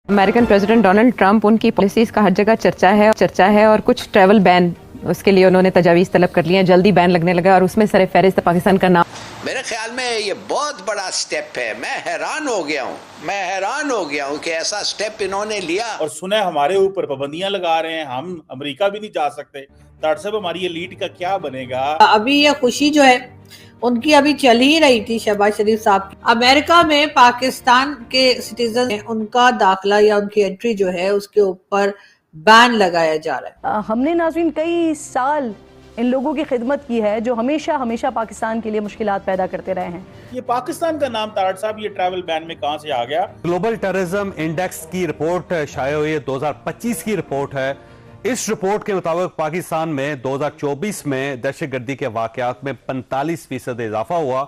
American president Donald Trump, उनकी policies का हर जगह चर्चा है और कुछ ट्रैवल बैन उसके लिए उन्होंने तजावीज़ तलब कर ली हैं। जल्दी बैन लगने लगा और उसमें सर फहरिस्त पाकिस्तान का नाम। मेरे ख्याल में ये बहुत बड़ा स्टेप है। मैं हैरान हो गया हूँ कि ऐसा स्टेप इन्होंने लिया। और सुना हमारे ऊपर पाबंदियां लगा रहे हैं, हम अमेरिका भी नहीं जा सकते। डॉक्टर साहब, हमारी ये लीड का क्या बनेगा? अभी ये खुशी जो है उनकी अभी चल ही रही थी शहबाज शरीफ साहब। अमेरिका में पाकिस्तान के सिटीजन उनका दाखिला या उनकी एंट्री जो है उसके ऊपर बैन लगाया जा रहा है। हमने नाज़रीन कई साल इन लोगों की खिदमत की है जो हमेशा पाकिस्तान के लिए मुश्किलात पैदा करते रहे हैं। ये पाकिस्तान का नाम तारड़ साहब ये ट्रैवल बैन में कहां से आ गया? ग्लोबल टेररिज्म इंडेक्स की रिपोर्ट शाया हुई है, 2025 की रिपोर्ट है। इस रिपोर्ट के मुताबिक पाकिस्तान में 2024 में दहशतगर्दी के वाकयात में 45% इजाफा हुआ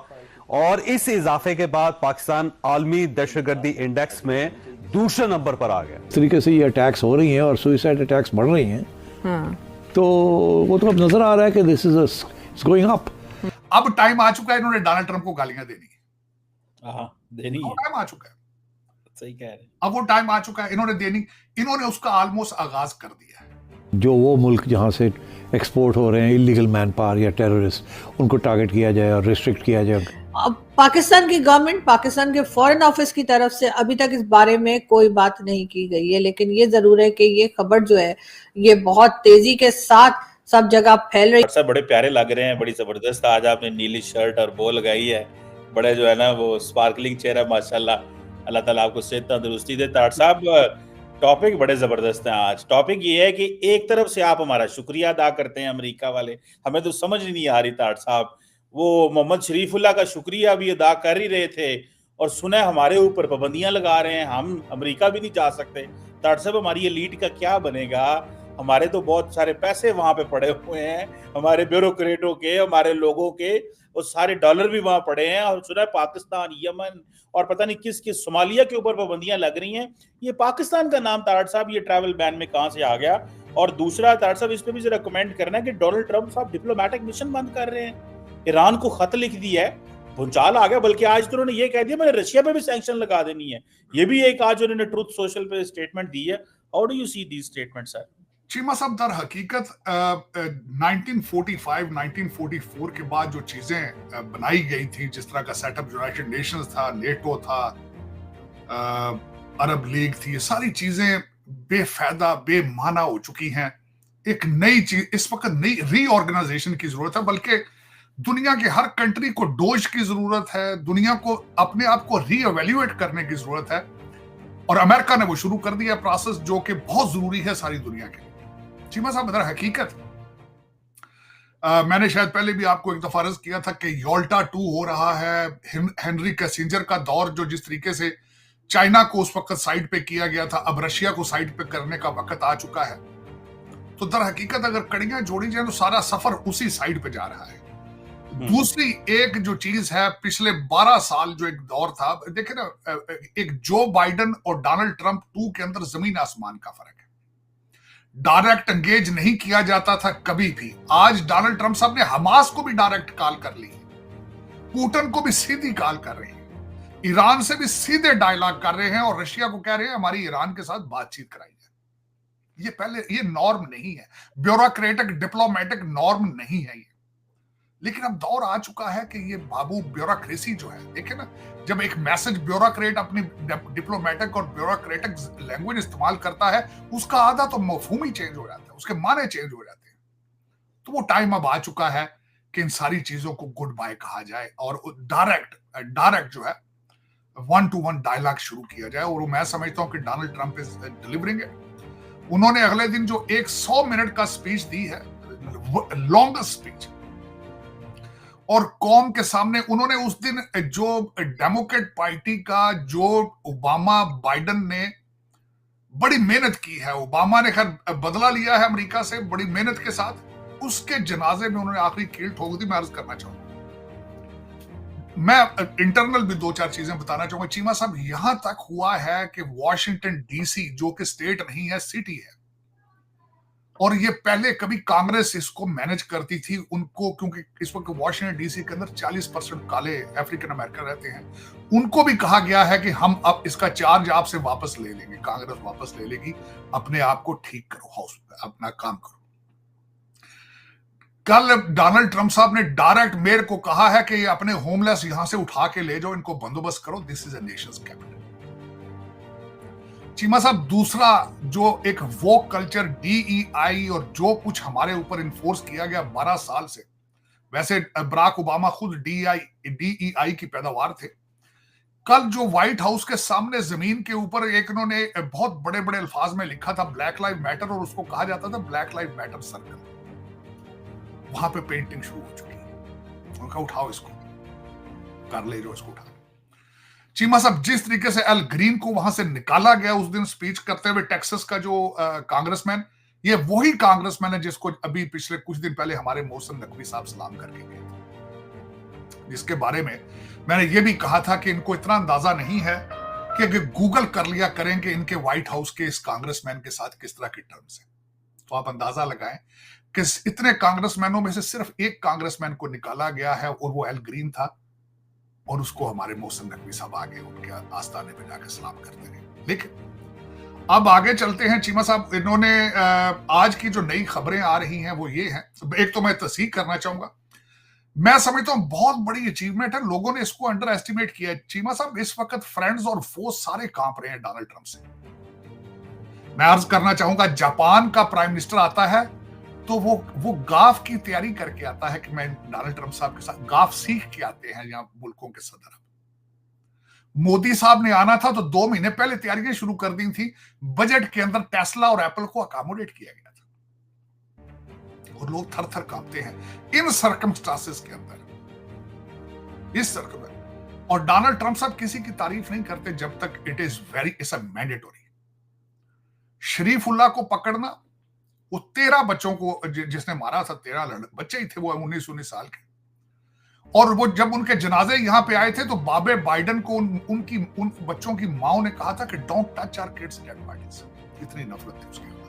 और इस इजाफे के बाद पाकिस्तान आलमी दहशतगर्दी इंडेक्स में दूसरे नंबर पर आ गया। इस तरीके से ये अटैक्स हो रही हैं और सुसाइड अटैक्स बढ़ रही हैं, तो वो तो अब नजर आ रहा है कि दिस इज गोइंग अप। अब टाइम आ चुका है इन्होंने डोनाल्ड ट्रंप को गालियां देनी है। टाइम आ चुका है, सही कह रहे हैं। अब वो टाइम आ चुका है इन्होंने उसका ऑलमोस्ट आगाज कर दिया है। जो वो मुल्क जहां से एक्सपोर्ट हो रहे हैं इलीगल मैन पावर या टेररिस्ट, उनको टारगेट किया जाए और रिस्ट्रिक्ट किया जाए। अब पाकिस्तान की गवर्नमेंट, पाकिस्तान के फॉरेन ऑफिस की तरफ से अभी तक इस बारे में कोई बात नहीं की गई है, लेकिन ये जरूर है कि ये खबर जो है ये बहुत तेजी के साथ सब जगह फैल रही है। बड़े प्यारे लग रहे हैं, बड़ी जबरदस्त। आज आपने नीली शर्ट और बो लगाई है, बड़े जो है ना वो स्पार्कलिंग चेहरा, माशाल्लाह। अल्लाह ताला आपको सेहत तंदुरुस्ती दे। तारड़ साहब, टॉपिक बड़े जबरदस्त हैं आज। टॉपिक ये है कि एक तरफ से आप हमारा शुक्रिया अदा करते हैं अमेरिका वाले, हमें तो समझ नहीं आ रही तारड़ साहब, वो मोहम्मद शरीफुल्लाह का शुक्रिया भी अदा कर ही रहे थे और सुना हमारे ऊपर पाबंदियां लगा रहे हैं, हम अमेरिका भी नहीं जा सकते। तारड़ साहब, हमारी ये लीड का क्या बनेगा? हमारे तो बहुत सारे पैसे वहां पे पड़े हुए हैं, हमारे ब्यूरोक्रेटों के, हमारे लोगों के, वो सारे डॉलर भी वहां पड़े हैं और सुना पाकिस्तान, यमन और पता नहीं किस किस सोमालिया के ऊपर पाबंदियां लग रही हैं। ये पाकिस्तान का नाम तारड़ साहब ये ट्रैवल बैन में कहां से आ गया? और दूसरा तारड़ साहब, इस पे भी जरा कमेंट करना है कि डोनाल्ड ट्रंप साहब डिप्लोमेटिक मिशन बंद कर रहे हैं, ईरान को खत लिख दिया है, भूचाल आ गया। बल्कि आज तो उन्होंने ये कह दिया मैंने रशिया पे भी सैंक्शन लगा देनी है। ये भी एक आज उन्होंने ट्रुथ सोशल पे स्टेटमेंट दी है। How do you see these statements sir? Cheema साहब, दर हकीकत 1945 1944 के बाद जो चीजें बनाई गई थी, जिस तरह का सेटअप यूनाइटेड नेशंस था, नेटो था, अरब लीग थी, ये सारी चीजें बेफायदा बेमाना हो चुकी हैं। एक नई चीज इस वक्त नई रीऑर्गेनाइजेशन की जरूरत है, बल्कि दुनिया के हर कंट्री को डोज की जरूरत है, दुनिया को अपने आप को रीएवैल्यूएट करने की जरूरत है और अमेरिका ने वो शुरू कर दिया प्रोसेस, जो कि बहुत जरूरी है सारी दुनिया के लिए। चीमा साहब, दर हकीकत मैंने शायद पहले भी आपको एक दफा अर्ज किया था कि योल्टा 2 हो रहा है। हेनरी किसिंजर का दौर, जो जिस तरीके से चाइना को उस वक्त साइड पे किया गया था, अब रशिया को साइड पे करने का वक्त आ चुका है। तो दर हकीकत अगर कड़ियां जोड़ी जाए तो सारा सफर उसी साइड पे जा रहा है। दूसरी एक जो चीज है, पिछले 12 साल जो एक दौर था, देखे ना, एक जो बाइडन और डोनाल्ड ट्रंप 2 के अंदर जमीन आसमान का फर्क है। डायरेक्ट एंगेज नहीं किया जाता था कभी भी। आज डोनाल्ड ट्रंप साहब ने हमास को भी डायरेक्ट कॉल कर ली, पुतिन को भी सीधी कॉल कर रहे हैं, ईरान से भी सीधे डायलॉग कर रहे हैं और रशिया को कह रहे हैं हमारी ईरान के साथ बातचीत कराई जाए। ये पहले ये नॉर्म नहीं है, ब्यूरोक्रेटिक डिप्लोमेटिक नॉर्म नहीं है ये। लेकिन अब दौर आ चुका है कि ये बाबू ब्यूरोक्रेसी जो है, देखे ना, जब एक मैसेज ब्यूरोक्रेट अपनी डिप्लोमेटिक और ब्यूरोक्रेटिक लैंग्वेज इस्तेमाल करता है, उसका आधा तो मफहूम ही चेंज हो जाता है, उसके माने चेंज हो जाते हैं। तो वो टाइम अब आ चुका है कि इन सारी चीजों को गुड बाय कहा जाए और डायरेक्ट जो है 1-to-1 डायलॉग शुरू किया जाए। और मैं समझता हूं कि Donald Trump is delivering it. उन्होंने अगले दिन जो 100 मिनट का स्पीच दी है, लॉन्गेस्ट स्पीच, और कौम के सामने उन्होंने उस दिन जो डेमोक्रेट पार्टी का जो ओबामा बाइडन ने बड़ी मेहनत की है, ओबामा ने खैर बदला लिया है अमेरिका से बड़ी मेहनत के साथ, उसके जनाजे में उन्होंने आखिरी कील ठोक दी। मैं अर्ज करना चाहूंगा, मैं इंटरनल भी 2-4 चीजें बताना चाहूंगा। चीमा साहब, यहां तक हुआ है कि वॉशिंगटन डीसी, जो कि स्टेट नहीं है सिटी है, और ये पहले कभी कांग्रेस इसको मैनेज करती थी उनको, क्योंकि इस वक्त वॉशिंगटन डीसी के अंदर 40% काले अफ्रीकन अमेरिकन रहते हैं, उनको भी कहा गया है कि हम अब इसका चार्ज आपसे वापस ले लेंगे, कांग्रेस वापस ले लेगी, अपने आप को ठीक करो, हाउस अपना काम करो। कल डोनाल्ड ट्रंप साहब ने डायरेक्ट मेयर को कहा है कि ये अपने होमलेस यहां से उठा के ले जाओ, इनको बंदोबस्त करो, this is a Nations capital. Cheema साहब, दूसरा जो एक वोक कल्चर, DEI और जो कुछ हमारे ऊपर इन्फोर्स किया गया 12 साल से, वैसे बराक ओबामा खुद DEI की पैदावार थे। कल जो व्हाइट हाउस के सामने जमीन के ऊपर एक इन्होंने बहुत बड़े बड़े अल्फाज में लिखा था ब्लैक लाइव मैटर, और उसको कहा जाता था ब्लैक लाइव मैटर सर्कल, वहां पे पेंटिंग शुरू हो चुकी है। उनका उठाओ इसको, कर ले जो इसको उठा। चीमा साहब, जिस तरीके से एल ग्रीन को वहां से निकाला गया उस दिन स्पीच करते हुए, टेक्सास का जो कांग्रेसमैन, ये वही कांग्रेसमैन है जिसको अभी पिछले कुछ दिन पहले हमारे मोहसिन नकवी साहब सलाम करके गए थे, जिसके बारे में मैंने ये भी कहा था कि इनको इतना अंदाजा नहीं है कि अगर गूगल कर लिया करेंगे इनके व्हाइट हाउस के इस कांग्रेसमैन के साथ किस तरह के टर्म्स हैं, तो आप अंदाजा लगाएं कि इतने कांग्रेसमैनों में से सिर्फ एक कांग्रेसमैन को निकाला गया है और वो एल ग्रीन था, और उसको हमारे मोहसिन नकवी साहब आगे उनके आस्थाने पे जाकर सलाम करते रहे। लेकिन अब आगे चलते हैं चीमा साहब, इन्होंने आज की जो नई खबरें आ रही हैं वो ये हैं, एक तो मैं तस्दीक करना चाहूंगा, मैं समझता हूं बहुत बड़ी अचीवमेंट है, लोगों ने इसको अंडर एस्टिमेट किया है। चीमा साहब, इस वक्त फ्रेंड्स और फोर्स सारे कांप रहे हैं डोनाल्ड ट्रंप से। मैं अर्ज करना चाहूंगा, जापान का प्राइम मिनिस्टर आता है तो वो गाफ की तैयारी करके आता है कि मैं डोनाल्ड ट्रंप साहब के साथ गाफ सीख के आते हैं यहाँ मुल्कों के सदर। मोदी साहब ने आना था तो 2 महीने पहले तैयारियां शुरू कर दी थी, बजट के अंदर टेस्ला और एप्पल को अकोमोडेट किया गया था, और लोग थर थर कांपते हैं इन सर्कमस्टांसेस के अंदर, इस सर्कम। और डोनाल्ड ट्रंप साहब किसी की तारीफ नहीं करते जब तक इट्स अ मैंडेटरी। शरीफुल्लाह को पकड़ना, वो 13 बच्चों को जिसने मारा था, 13 बच्चे ही थे वो, 19-19 साल के, और वो जब उनके जनाजे यहां पे आए थे तो बाबे बाइडन को उन बच्चों की माओ ने कहा था कि don't touch our kids dead bodies. इतनी नफरत थी उसके अंदर।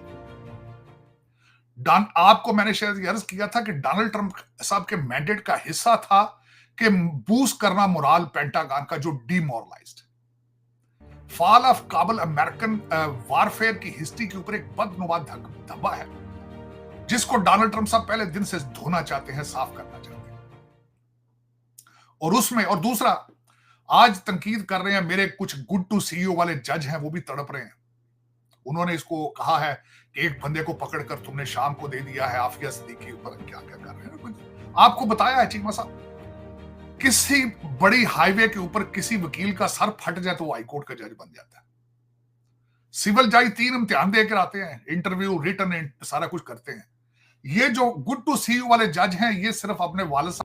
आपको मैंने शायद अर्ज किया था कि डोनाल्ड ट्रंप साहब के मैंडेट का हिस्सा था कि बूस्ट करना मोराल पेंटागन का, जो demoralised fall of Kabul American warfare की हिस्ट्री के ऊपर एक बदनुमा धब्बा है, जिसको डोनाल्ड ट्रंप साहब पहले दिन से धोना चाहते हैं, साफ करना चाहते हैं। और उसमें, और दूसरा, आज तनकीद कर रहे हैं मेरे कुछ गुड टू सीईओ वाले जज हैं, वो भी तड़प रहे हैं। उन्होंने इसको कहा है कि एक बंदे को पकड़कर तुमने शाम को दे दिया है, आफिया सिद्दीकी ऊपर क्या क्या कर रहे हैं। आपको बताया है चीमा साहब, किसी बड़ी हाईवे के ऊपर किसी वकील का सर फट जाए तो वो हाईकोर्ट का जज बन जाता है। सिविल जज 3 इम्तिहान देकर आते हैं, इंटरव्यू, रिटन, सारा कुछ करते हैं। ये जो गुड टू सी वाले जज हैं, ये सिर्फ अपने वालिद